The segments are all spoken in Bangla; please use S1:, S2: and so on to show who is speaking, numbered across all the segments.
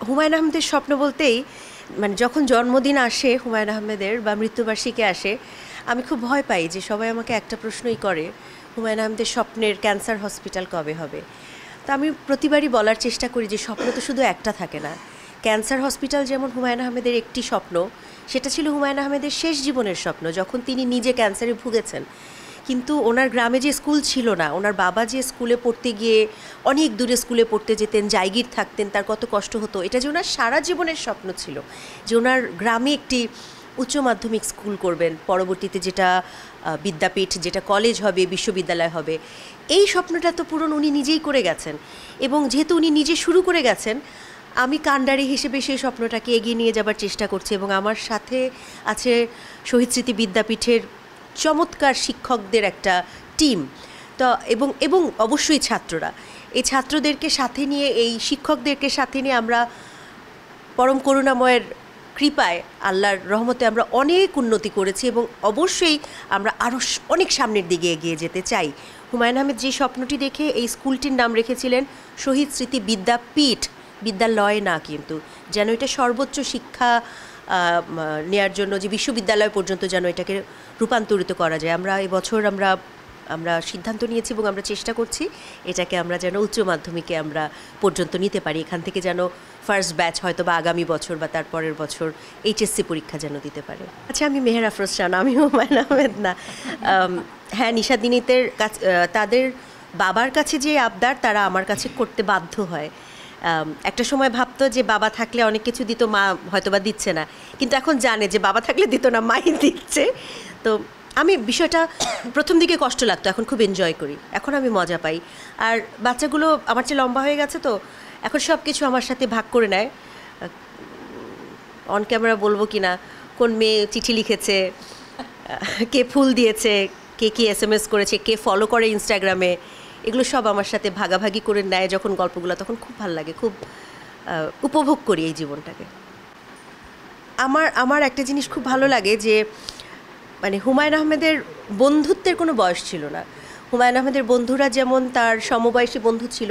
S1: হুমায়ূন আহমেদের স্বপ্ন বলতেই মানে যখন জন্মদিন আসে হুমায়ূন আহমেদের বা মৃত্যুবার্ষিকী আসে, আমি খুব ভয় পাই যে সবাই আমাকে একটা প্রশ্নই করে, হুমায়ূন আহমেদের স্বপ্নের ক্যান্সার হসপিটাল কবে হবে। তা আমি প্রতিবারই বলার চেষ্টা করি যে স্বপ্ন তো শুধু একটা থাকে না। ক্যান্সার হসপিটাল যেমন হুমায়ূন আহমেদের একটি স্বপ্ন, সেটা ছিল হুমায়ূন আহমেদের শেষ জীবনের স্বপ্ন যখন তিনি নিজে ক্যান্সারে ভুগেছেন। কিন্তু ওনার গ্রামে যে স্কুল ছিল না, ওনার বাবা যে স্কুলে পড়তে গিয়ে অনেক দূরে স্কুলে পড়তে যেতেন, জায়গির থাকতেন, তার কত কষ্ট হতো, এটা যে ওনার সারা জীবনের স্বপ্ন ছিল যে ওনার গ্রামে একটি উচ্চ মাধ্যমিক স্কুল করবেন, পরবর্তীতে যেটা বিদ্যাপীঠ, যেটা কলেজ হবে, বিশ্ববিদ্যালয় হবে। এই স্বপ্নটা তো পূরণ উনি নিজেই করে গেছেন, এবং যেহেতু উনি নিজে শুরু করে গেছেন, আমি কাণ্ডারি হিসেবে সেই স্বপ্নটাকে এগিয়ে নিয়ে যাবার চেষ্টা করছি। এবং আমার সাথে আছে শহীদ স্মৃতি বিদ্যাপীঠের চমৎকার শিক্ষকদের একটা টিম। তো এবং এবং অবশ্যই ছাত্ররা, এই ছাত্রদেরকে সাথে নিয়ে, এই শিক্ষকদেরকে সাথে নিয়ে আমরা পরম করুণাময়ের কৃপায়, আল্লাহর রহমতে আমরা অনেক উন্নতি করেছি এবং অবশ্যই আমরা আরও অনেক সামনের দিকে এগিয়ে যেতে চাই। হুমায়ূন আহমেদ যে স্বপ্নটি দেখে এই স্কুলটির নাম রেখেছিলেন শহীদ স্মৃতি বিদ্যাপীঠ, বিদ্যালয় না, কিন্তু যেন এটা সর্বোচ্চ শিক্ষা নেয়ার জন্য যে বিশ্ববিদ্যালয় পর্যন্ত যেন এটাকে রূপান্তরিত করা যায়। আমরা এবছর আমরা সিদ্ধান্ত নিয়েছি এবং আমরা চেষ্টা করছি এটাকে আমরা যেন উচ্চ মাধ্যমিকে আমরা পর্যন্ত নিতে পারি। এখান থেকে যেন ফার্স্ট ব্যাচ হয়তো বা আগামী বছর বা তারপরের বছর এইচএসসি পরীক্ষা যেন দিতে পারে। আচ্ছা, আমি মেহের আফরোজ শান, আমি হুমায়ূন আহমেদ না। হ্যাঁ, নিশাদিনীতের কাছে তাদের বাবার কাছে যে আবদার তারা আমার কাছে করতে বাধ্য হয়। একটা সময় ভাবতো যে বাবা থাকলে অনেক কিছু দিত, মা হয়তো বা দিচ্ছে না, কিন্তু এখন জানে যে বাবা থাকলে দিত না, মাই দিচ্ছে। তো আমি বিষয়টা প্রথম দিকে কষ্ট লাগতো, এখন খুব এনজয় করি, এখন আমি মজা পাই। আর বাচ্চাগুলো আমার চেয়ে লম্বা হয়ে গেছে, তো এখন সব কিছু আমার সাথে ভাগ করে নেয়। অন ক্যামেরা বলবো কি না কোন মেয়ে চিঠি লিখেছে, কে ফুল দিয়েছে, কে কী SMS করেছে, কে ফলো করে ইনস্টাগ্রামে, এগুলো সব আমার সাথে ভাগাভাগি করে নেয় যখন গল্পগুলো, তখন খুব ভালো লাগে, খুব উপভোগ করি এই জীবনটাকে। আমার একটা জিনিস খুব ভালো লাগে যে মানে হুমায়ূন আহমেদের বন্ধুত্বের কোনো বয়স ছিল না। হুমায়ূন আহমেদের বন্ধুরা যেমন তার সমবয়সী বন্ধু ছিল,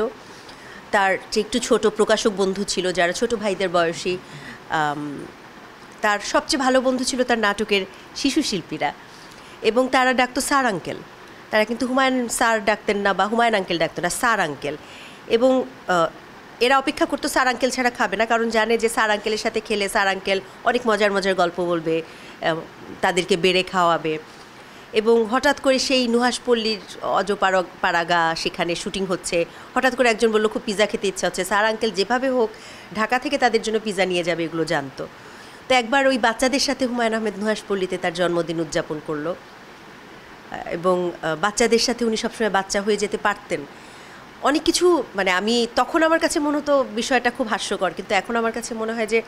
S1: তার যে একটু ছোট প্রকাশক বন্ধু ছিল যারা ছোট ভাইদের বয়সী, তার সবচেয়ে ভালো বন্ধু ছিল তার নাটকের শিশু শিল্পীরা, এবং তারা ডাকতো স্যার আঙ্কেল। তারা কিন্তু হুমায়ূন স্যার ডাকতেন না বা হুমায়ূন আঙ্কেল ডাকতো না, স্যার আঙ্কেল। এবং এরা অপেক্ষা করতো স্যার আঙ্কেল ছাড়া খাবে না, কারণ জানে যে স্যার আঙ্কেলের সাথে খেলে স্যার আঙ্কেল অনেক মজার মজার গল্প বলবে, তাদেরকে বেড়ে খাওয়াবে। এবং হঠাৎ করে সেই নুহাসপল্লীর অজপাড়াগা, সেখানে শুটিং হচ্ছে, হঠাৎ করে একজন বললো খুব পিৎজা খেতে ইচ্ছা হচ্ছে, স্যার আঙ্কেল যেভাবে হোক ঢাকা থেকে তাদের জন্য পিৎজা নিয়ে যাবে, এগুলো জানতো। তো একবার ওই বাচ্চাদের সাথে হুমায়ূন আহমেদ নুহাসপল্লীতে তার জন্মদিন উদযাপন করলো, এবং বাচ্চাদের সাথে উনি সবসময় বাচ্চা হয়ে যেতে পারতেন। অনেক কিছু মানে আমি তখন আমার কাছে মনে হতো বিষয়টা খুব হাস্যকর, কিন্তু এখন আমার কাছে মনে হয় যে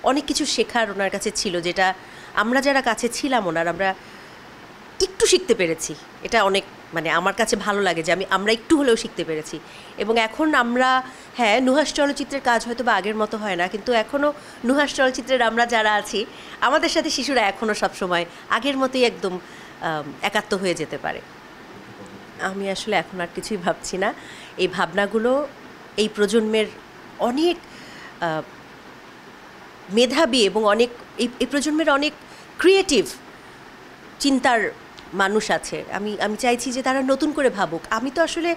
S1: অনেক কিছু শেখার ওনার কাছে ছিল, যেটা আমরা যারা কাছে ছিলাম ওনার, আমরা একটু শিখতে পেরেছি। এটা অনেক মানে আমার কাছে ভালো লাগে যে আমরা একটু হলেও শিখতে পেরেছি। এবং এখন আমরা, হ্যাঁ, নুহাস চলচ্চিত্রের কাজ হয়তো বা আগের মতো হয় না, কিন্তু এখনও নুহাস চলচ্চিত্রের আমরা যারা আছি, আমাদের সাথে শিশুরা এখনও সবসময় আগের মতোই একদম একাত্ম হয়ে যেতে পারে। আমি আসলে এখন আর কিছুই ভাবছি না। এই ভাবনাগুলো এই প্রজন্মের অনেক মেধাবী এবং অনেক এই প্রজন্মের অনেক ক্রিয়েটিভ চিন্তার মানুষ আছে। আমি চাইছি যে তারা নতুন করে ভাবুক। আমি তো আসলে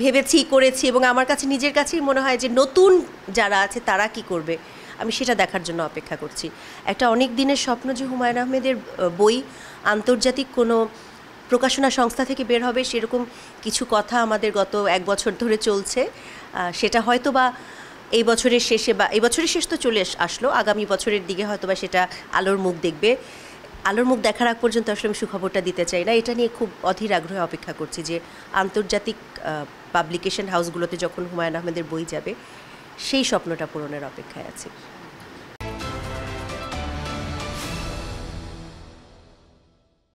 S1: ভেবেছি, করেছি, এবং আমার কাছে নিজের কাছেই মনে হয় যে নতুন যারা আছে তারা কি করবে, আমি সেটা দেখার জন্য অপেক্ষা করছি। একটা অনেক দিনের স্বপ্ন যে হুমায়ূন আহমেদের বই আন্তর্জাতিক কোনো প্রকাশনা সংস্থা থেকে বের হবে, সেরকম কিছু কথা আমাদের গত 1 বছর ধরে চলছে। সেটা হয়তো বা এই বছরের শেষে, বা এই বছরের শেষ তো চলে আসলো, আগামী বছরের দিকে হয়তো বা সেটা আলোর মুখ দেখবে। আলোর মুখ দেখার আগ পর্যন্ত আসলে আমি সুখবরটা দিতে চাই না। এটা নিয়ে খুব অধীর আগ্রহে অপেক্ষা করছি যে আন্তর্জাতিক পাবলিকেশন হাউসগুলোতে যখন হুমায়ূন আহমেদের বই যাবে, সেই স্বপ্নটা পূরণের অপেক্ষায় আছি।